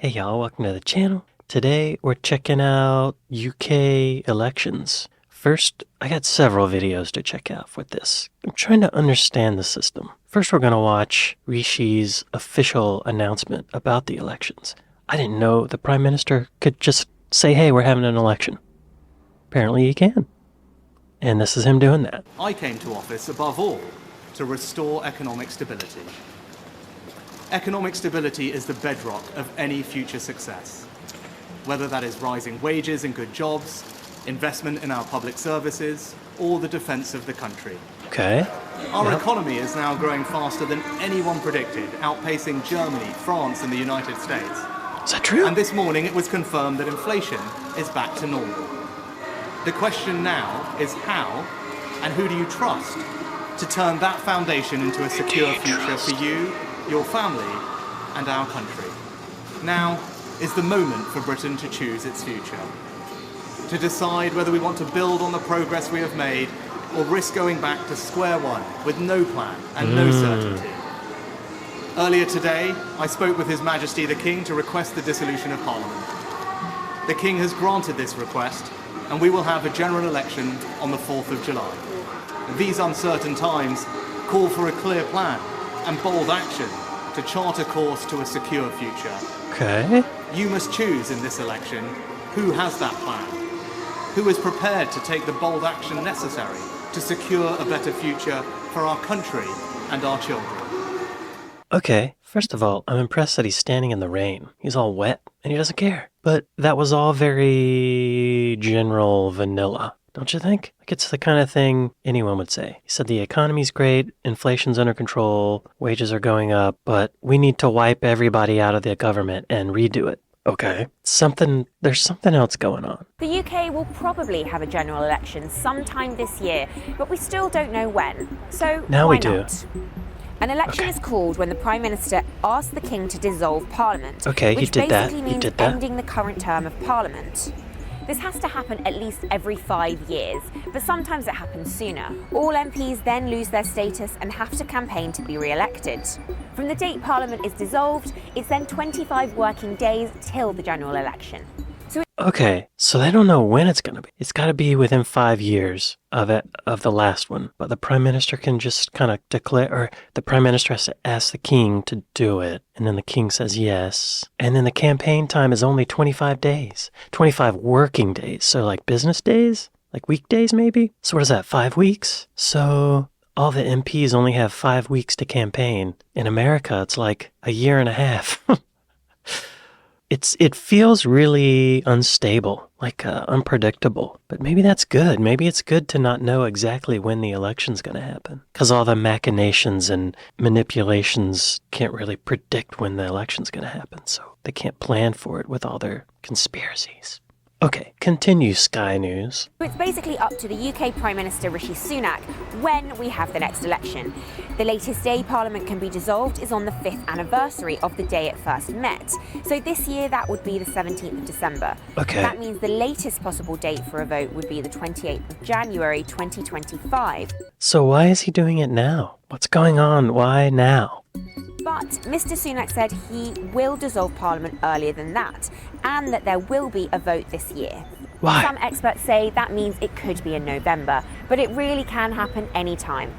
Hey y'all, welcome to the channel. Today we're checking out UK elections. First, I got several videos to check out with this. I'm trying to understand the system. First, we're going to watch Rishi's official announcement about the elections. I didn't know the Prime Minister could just say, hey, we're having an election. Apparently he can. And this is him doing that. I came to office above all to restore economic stability. Economic stability is the bedrock of any future success, whether that is rising wages and good jobs, investment in our public services, or the defense of the country. Okay. Our economy is now growing faster than anyone predicted, outpacing Germany, France, and the United States. Is that true? And this morning it was confirmed that inflation is back to normal. The question now is how and who do you trust to turn that foundation into a secure future for you, your family, and our country. Now is the moment for Britain to choose its future. To decide whether we want to build on the progress we have made or risk going back to square one with no plan and no certainty. Earlier today, I spoke with His Majesty the King to request the dissolution of Parliament. The King has granted this request, and we will have a general election on the 4th of July. These uncertain times call for a clear plan and bold action to chart a course to a secure future. Okay. You must choose in this election who has that plan, who is prepared to take the bold action necessary to secure a better future for our country and our children. Okay, first of all, I'm impressed that he's standing in the rain. He's all wet, and he doesn't care. But that was all very general vanilla, don't you think? Like, it's the kind of thing anyone would say. He said the economy's great, inflation's under control, wages are going up, but we need to wipe everybody out of the government and redo it. Okay. There's something else going on. The UK will probably have a general election sometime this year, but we still don't know when. So Now why we do. not? An election is called when the Prime Minister asks the King to dissolve Parliament, Okay, he which did that. basically He means did that. ending the current term of Parliament. This has to happen at least every 5 years, but sometimes it happens sooner. All MPs then lose their status and have to campaign to be re-elected. From the date Parliament is dissolved, it's then 25 working days till the general election. Okay, so they don't know when it's going to be. It's got to be within 5 years of the last one. But the Prime Minister can just kind of declare, or the Prime Minister has to ask the King to do it. And then the King says yes. And then the campaign time is only 25 days. 25 working days. So like business days? Like weekdays maybe? So what is that, 5 weeks? So all the MPs only have 5 weeks to campaign. In America, it's like a year and a half. It feels really unstable, like unpredictable. But maybe that's good. Maybe it's good to not know exactly when the election's going to happen. Because all the machinations and manipulations can't really predict when the election's going to happen. So they can't plan for it with all their conspiracies. Okay, continue Sky News. It's basically up to the UK Prime Minister Rishi Sunak when we have the next election. The latest day Parliament can be dissolved is on the 5th anniversary of the day it first met. So this year that would be the 17th of December. Okay. That means the latest possible date for a vote would be the 28th of January 2025. So why is he doing it now? What's going on? Why now? But Mr Sunak said he will dissolve Parliament earlier than that, and that there will be a vote this year. Why? Some experts say that means it could be in November, but it really can happen any time.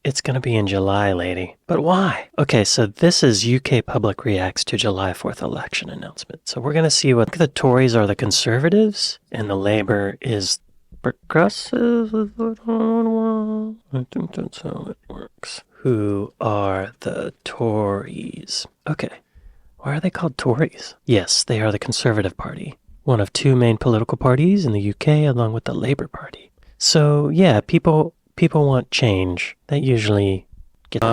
It's going to be in July, lady. But why? Okay, so this is UK Public Reacts to July 4th election announcement. So we're going to see what the Tories are the Conservatives, and the Labour is progressive. I think that's how it works. Who are the Tories? Okay. Why are they called Tories? Yes, they are the Conservative Party, one of two main political parties in the UK along with the Labour Party. So, yeah, people want change. That usually gets...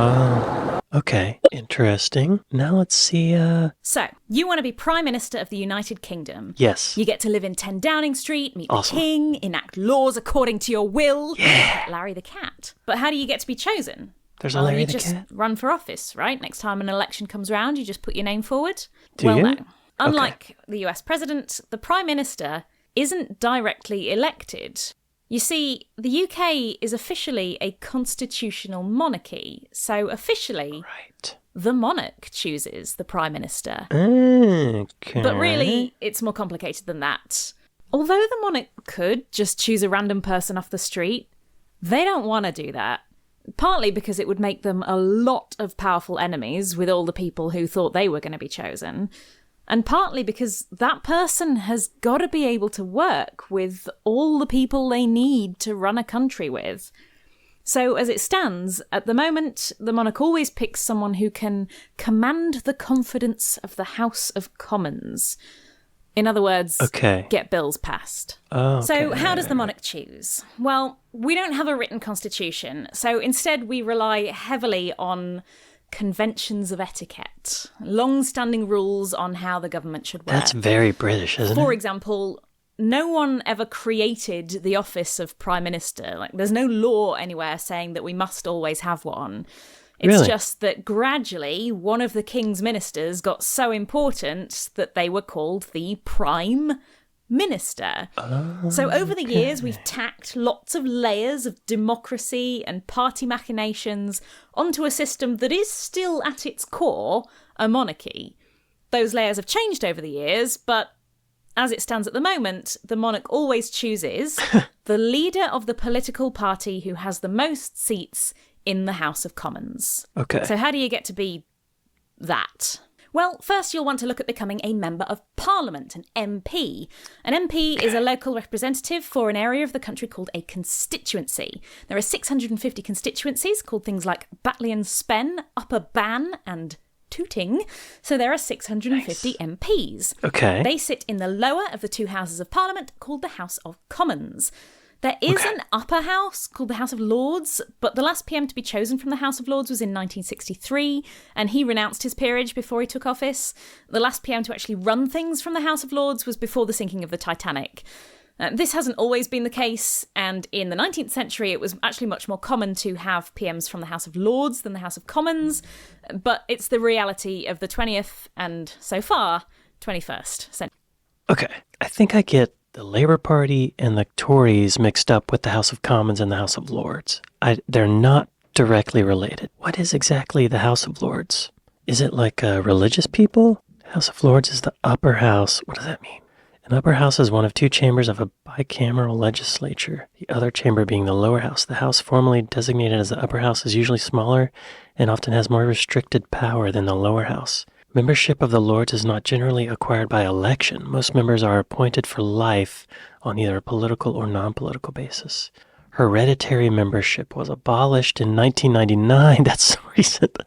okay, interesting. Now let's see, So, you want to be Prime Minister of the United Kingdom. Yes. You get to live in 10 Downing Street, meet Awesome. the King, enact laws according to your will, Yeah. pet Larry the cat. But how do you get to be chosen? There's a Larry you the just cat? run for office, right? Next time an election comes around, you just put your name forward. Do well, you? no. Unlike the US president, the Prime Minister isn't directly elected. You see, the UK is officially a constitutional monarchy, so officially, Right. the monarch chooses the Prime Minister. Okay. But really, it's more complicated than that. Although the monarch could just choose a random person off the street, they don't want to do that. Partly because it would make them a lot of powerful enemies with all the people who thought they were going to be chosen. And partly because that person has got to be able to work with all the people they need to run a country with. So as it stands, at the moment, the monarch always picks someone who can command the confidence of the House of Commons. In other words, get bills passed. Okay. So how does the monarch choose? Well, we don't have a written constitution, so instead we rely heavily on conventions of etiquette, long-standing rules on how the government should work. That's very British, isn't it? For example, no one ever created the office of Prime Minister. Like, there's no law anywhere saying that we must always have one. It's Really? just that gradually one of the king's ministers got so important that they were called the Prime Minister. So over the years, we've tacked lots of layers of democracy and party machinations onto a system that is still at its core a monarchy. Those layers have changed over the years, but as it stands at the moment, the monarch always chooses the leader of the political party who has the most seats in the House of Commons. Okay. So how do you get to be that? Well, first you'll want to look at becoming a Member of Parliament, an MP. An MP is a local representative for an area of the country called a constituency. There are 650 constituencies called things like Batley and Spen, Upper Bann and Tooting. So there are 650 MPs. Okay. They sit in the lower of the two Houses of Parliament called the House of Commons. There is an upper house called the House of Lords, but the last PM to be chosen from the House of Lords was in 1963, and he renounced his peerage before he took office. The last PM to actually run things from the House of Lords was before the sinking of the Titanic. This hasn't always been the case, and in the 19th century it was actually much more common to have PMs from the House of Lords than the House of Commons, but it's the reality of the 20th and, so far, 21st century. Okay. I think I get the Labour Party and the Tories mixed up with the House of Commons and the House of Lords. They're not directly related. What is exactly the House of Lords? Is it like religious people? House of Lords is the upper house. What does that mean? An upper house is one of two chambers of a bicameral legislature, the other chamber being the lower house. The house formerly designated as the upper house is usually smaller and often has more restricted power than the lower house. Membership of the Lords is not generally acquired by election. Most members are appointed for life on either a political or non-political basis. Hereditary membership was abolished in 1999. That's so recent.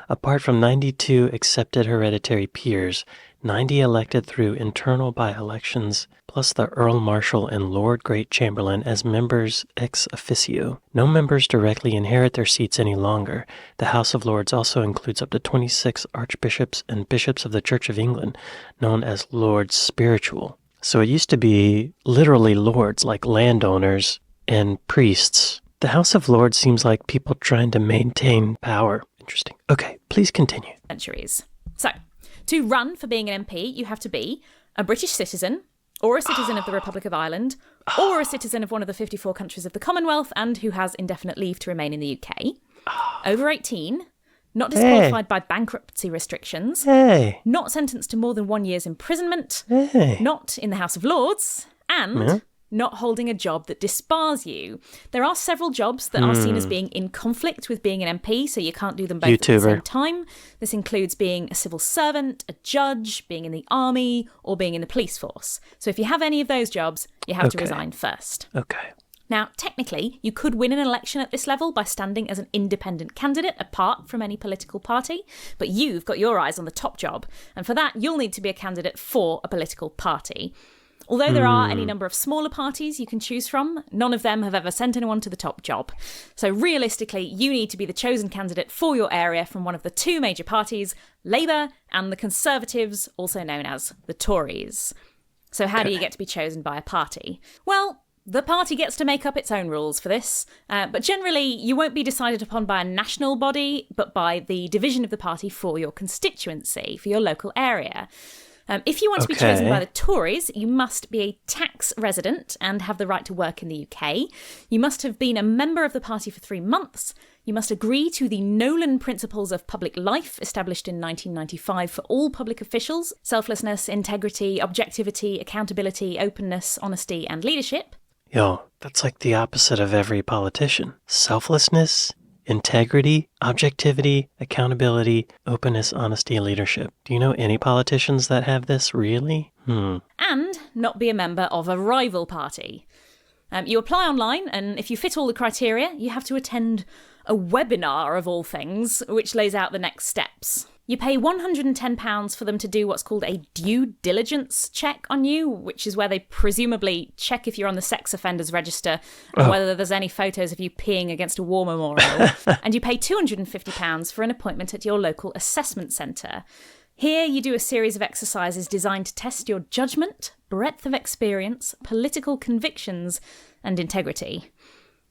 Apart from 92 accepted hereditary peers, 90 elected through internal by-elections, plus the Earl Marshal and Lord Great Chamberlain as members ex officio. No members directly inherit their seats any longer. The House of Lords also includes up to 26 archbishops and bishops of the Church of England, known as Lords Spiritual. So it used to be literally lords, like landowners and priests. The House of Lords seems like people trying to maintain power. Interesting. Okay, please continue. Centuries. So, to run for being an MP, you have to be a British citizen, or a citizen of the Republic of Ireland, or a citizen of one of the 54 countries of the Commonwealth, and who has indefinite leave to remain in the UK. Over 18, not disqualified by bankruptcy restrictions, not sentenced to more than 1 year's imprisonment, not in the House of Lords, and not holding a job that dispars you. There are several jobs that are seen as being in conflict with being an MP, so you can't do them both at the same time. This includes being a civil servant, a judge, being in the army, or being in the police force. So if you have any of those jobs, you have to resign first. Okay. Now, technically, you could win an election at this level by standing as an independent candidate apart from any political party, but you've got your eyes on the top job, and for that, you'll need to be a candidate for a political party. Although there are any number of smaller parties you can choose from, none of them have ever sent anyone to the top job. So realistically, you need to be the chosen candidate for your area from one of the two major parties, Labour and the Conservatives, also known as the Tories. So how do you get to be chosen by a party? Well, the party gets to make up its own rules for this, but generally you won't be decided upon by a national body, but by the division of the party for your constituency, for your local area. If you want to be chosen Okay. by the Tories, you must be a tax resident and have the right to work in the UK. You must have been a member of the party for 3 months. You must agree to the Nolan Principles of Public Life, established in 1995 for all public officials: selflessness, integrity, objectivity, accountability, openness, honesty, and leadership. Yo, that's like the opposite of every politician. Selflessness, integrity, objectivity, accountability, openness, honesty, and leadership. Do you know any politicians that have this, really? And not be a member of a rival party. You apply online, and if you fit all the criteria, you have to attend a webinar of all things, which lays out the next steps. You pay £110 for them to do what's called a due diligence check on you, which is where they presumably check if you're on the sex offenders register and whether there's any photos of you peeing against a war memorial. And you pay £250 for an appointment at your local assessment centre. Here you do a series of exercises designed to test your judgment, breadth of experience, political convictions, and integrity.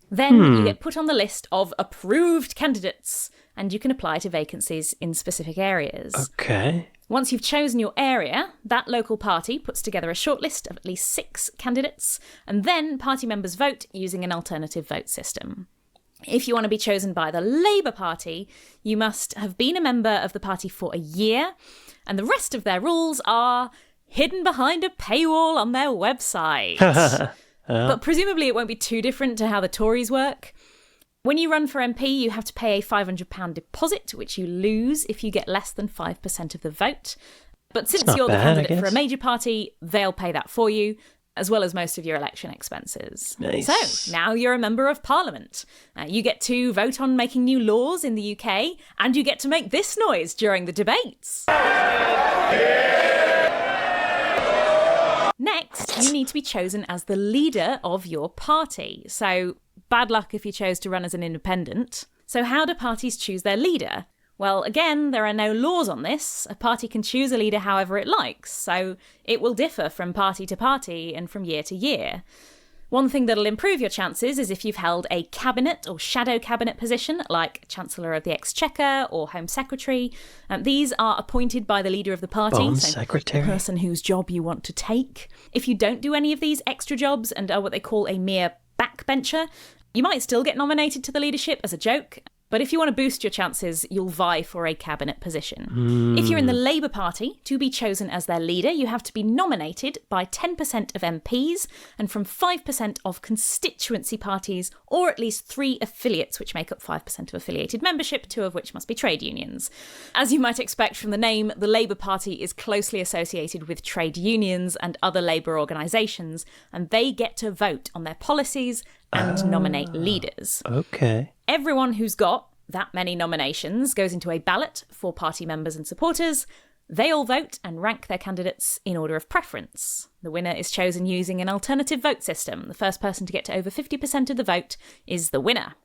Then you get put on the list of approved candidates, and you can apply to vacancies in specific areas. Okay. Once you've chosen your area, that local party puts together a shortlist of at least 6 candidates, and then party members vote using an alternative vote system. If you want to be chosen by the Labour Party, you must have been a member of the party for a year, and the rest of their rules are hidden behind a paywall on their website. But presumably it won't be too different to how the Tories work. When you run for MP, you have to pay a £500 deposit, which you lose if you get less than 5% of the vote. But since not you're the bad, I candidate for a guess. major party, they'll pay that for you, as well as most of your election expenses. Nice. So, now you're a member of Parliament. You get to vote on making new laws in the UK, and you get to make this noise during the debates. Next, you need to be chosen as the leader of your party. So, bad luck if you chose to run as an independent. So, how do parties choose their leader? Well, again, there are no laws on this. A party can choose a leader however it likes, so it will differ from party to party and from year to year. One thing that'll improve your chances is if you've held a cabinet or shadow cabinet position, like Chancellor of the Exchequer or Home Secretary. These are appointed by the leader of the party, Home so Secretary? the person whose job you want to take. If you don't do any of these extra jobs and are what they call a mere backbencher, you might still get nominated to the leadership as a joke. But if you want to boost your chances, you'll vie for a cabinet position. If you're in the Labour Party, to be chosen as their leader, you have to be nominated by 10% of MPs and from 5% of constituency parties, or at least 3 affiliates, which make up 5% of affiliated membership, 2 of which must be trade unions. As you might expect from the name, the Labour Party is closely associated with trade unions and other labour organisations, and they get to vote on their policies and nominate leaders. Okay. Everyone who's got that many nominations goes into a ballot for party members and supporters. They all vote and rank their candidates in order of preference. The winner is chosen using an alternative vote system. The first person to get to over 50% of the vote is the winner.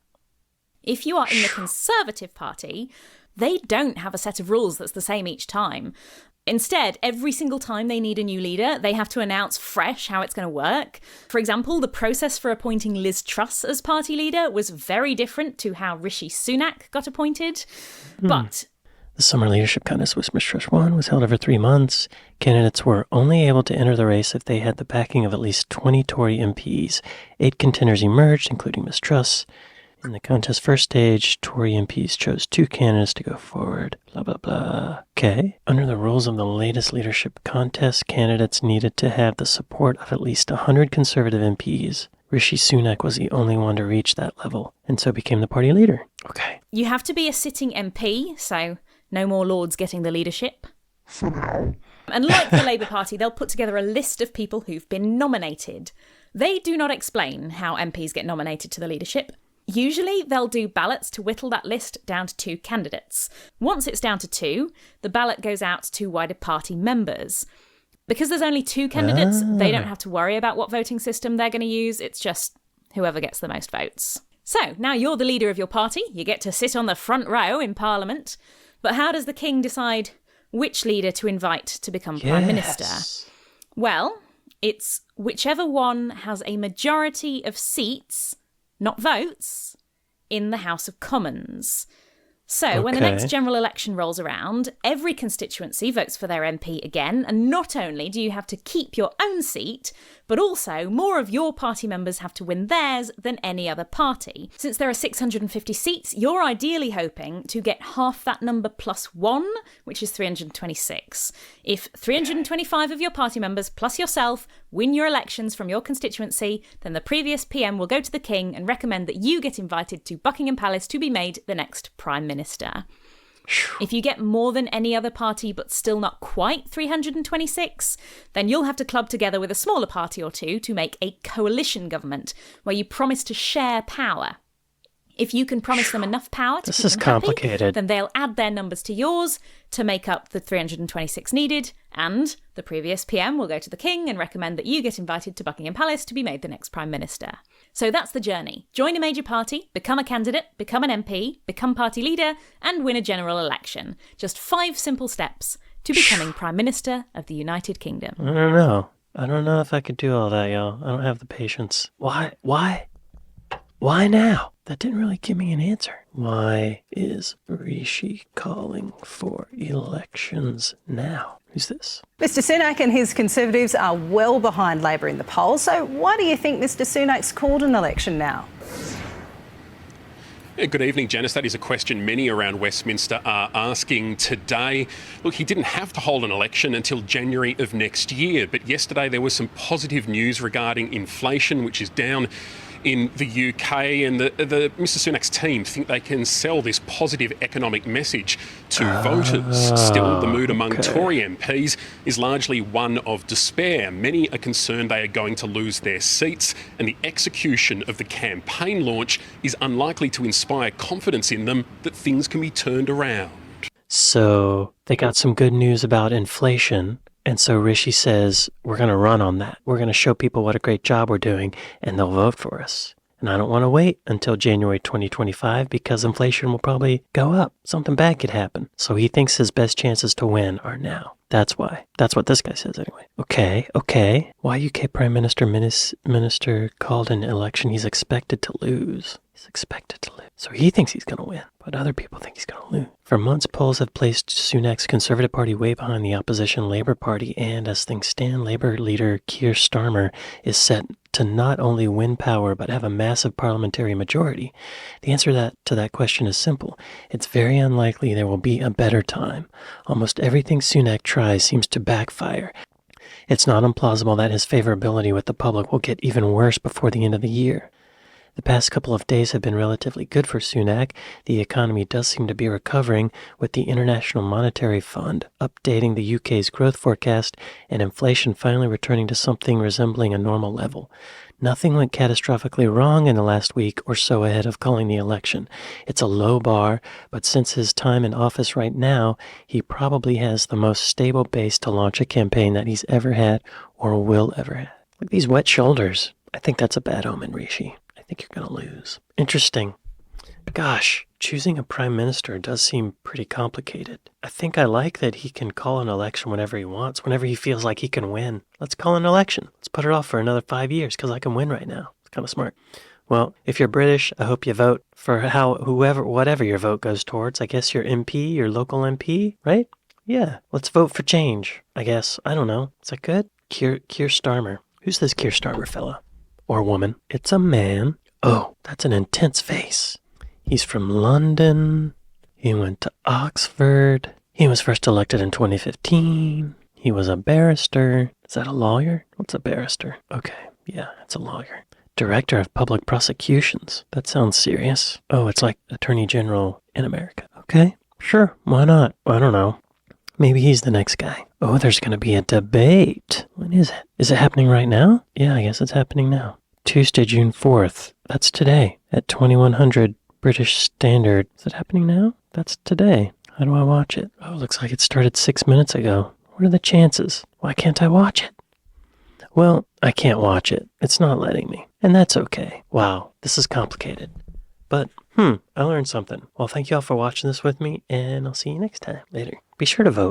If you are in the Conservative Party, they don't have a set of rules that's the same each time. Instead, every single time they need a new leader, they have to announce fresh how it's going to work. For example, the process for appointing Liz Truss as party leader was very different to how Rishi Sunak got appointed. But The summer leadership contest which Miss Truss won was held over 3 months. Candidates were only able to enter the race if they had the backing of at least 20 Tory MPs. 8 contenders emerged, including Miss Truss. In the contest's first stage, Tory MPs chose 2 candidates to go forward. Blah, blah, blah. Okay. Under the rules of the latest leadership contest, candidates needed to have the support of at least 100 Conservative MPs. Rishi Sunak was the only one to reach that level, and so became the party leader. Okay. you have to be a sitting MP, so no more Lords getting the leadership. And like the Labour Party, they'll put together a list of people who've been nominated. They do not explain how MPs get nominated to the leadership. Usually, they'll do ballots to whittle that list down to 2 candidates. Once it's down to 2, the ballot goes out to wider party members. Because there's only 2 candidates, they don't have to worry about what voting system they're going to use. It's just whoever gets the most votes. So, now you're the leader of your party. You get to sit on the front row in Parliament. But how does the King decide which leader to invite to become Prime Minister? Well, it's whichever one has a majority of seats, not votes, in the House of Commons. So when the Okay. next general election rolls around, every constituency votes for their MP again, and not only do you have to keep your own seat, but also more of your party members have to win theirs than any other party. Since there are 650 seats, you're ideally hoping to get half that number plus 1, which is 326. If 325 of your party members plus yourself win your elections from your constituency, then the previous PM will go to the King and recommend that you get invited to Buckingham Palace to be made the next Prime Minister. If you get more than any other party but still not quite 326, then you'll have to club together with a smaller party or two to make a coalition government where you promise to share power. If you can promise them enough power to This keep is them happy, complicated. then they'll add their numbers to yours to make up the 326 needed, and the previous PM will go to the King and recommend that you get invited to Buckingham Palace to be made the next Prime Minister. So that's the journey. Join a major party, become a candidate, become an MP, become party leader, and win a general election. Just 5 simple steps to becoming Prime Minister of the United Kingdom. I don't know. I don't know if I could do all that, y'all. I don't have the patience. Why? Why now? That didn't really give me an answer. Why is Rishi calling for elections now? Who's this? Mr Sunak and his Conservatives are well behind Labor in the polls, so why do you think Mr Sunak's called an election now? Good evening, Janice. That is a question many around Westminster are asking today. Look, he didn't have to hold an election until January of next year, but yesterday there was some positive news regarding inflation, which is down in the UK, and the Mr Sunak's team think they can sell this positive economic message to voters. Still, the mood among Tory MPs is largely one of despair. Many are concerned they are going to lose their seats, and the execution of the campaign launch is unlikely to inspire confidence in them that things can be turned around. So they got some good news about inflation. And so Rishi says, we're going to run on that. We're going to show people what a great job we're doing, and they'll vote for us. And I don't want to wait until January 2025 because inflation will probably go up. Something bad could happen. So he thinks his best chances to win are now. That's why. That's what this guy says anyway. Okay. Why UK Prime Minister called an election he's expected to lose? He's expected to lose. So he thinks he's going to win, but other people think he's going to lose. For months, polls have placed Sunak's Conservative Party way behind the opposition Labour Party, and as things stand, Labour leader Keir Starmer is set to not only win power, but have a massive parliamentary majority. The answer to that question is simple. It's very unlikely there will be a better time. Almost everything Sunak tries seems to backfire. It's not implausible that his favorability with the public will get even worse before the end of the year. The past couple of days have been relatively good for Sunak. The economy does seem to be recovering, with the International Monetary Fund updating the UK's growth forecast and inflation finally returning to something resembling a normal level. Nothing went catastrophically wrong in the last week or so ahead of calling the election. It's a low bar, but since his time in office right now, he probably has the most stable base to launch a campaign that he's ever had or will ever have. Look at these wet shoulders. I think that's a bad omen, Rishi. I think you're going to lose. Interesting. Gosh, choosing a prime minister does seem pretty complicated. I think I like that he can call an election whenever he wants, whenever he feels like he can win. Let's call an election. Let's put it off for another 5 years because I can win right now. It's kind of smart. Well, if you're British, I hope you vote for whatever your vote goes towards. I guess your MP, your local MP, right? Yeah, let's vote for change, I guess. I don't know. Is that good? Keir Starmer. Who's this Keir Starmer fella? Or woman? It's a man. Oh, that's an intense face. He's from London. He went to Oxford. He was first elected in 2015. He was a barrister. Is that a lawyer? What's a barrister? Okay, yeah, it's a lawyer. Director of Public Prosecutions. That sounds serious. Oh, it's like Attorney General in America. Okay, sure, why not? I don't know. Maybe he's the next guy. Oh, there's going to be a debate. When is it? Is it happening right now? Yeah, I guess it's happening now. Tuesday, June 4th. That's today at 2100 British Standard. Is it happening now? That's today. How do I watch it? Oh, looks like it started 6 minutes ago. What are the chances? Why can't I watch it? Well, I can't watch it. It's not letting me. And that's okay. Wow, this is complicated. But, I learned something. Well, thank you all for watching this with me, and I'll see you next time. Later. Be sure to vote.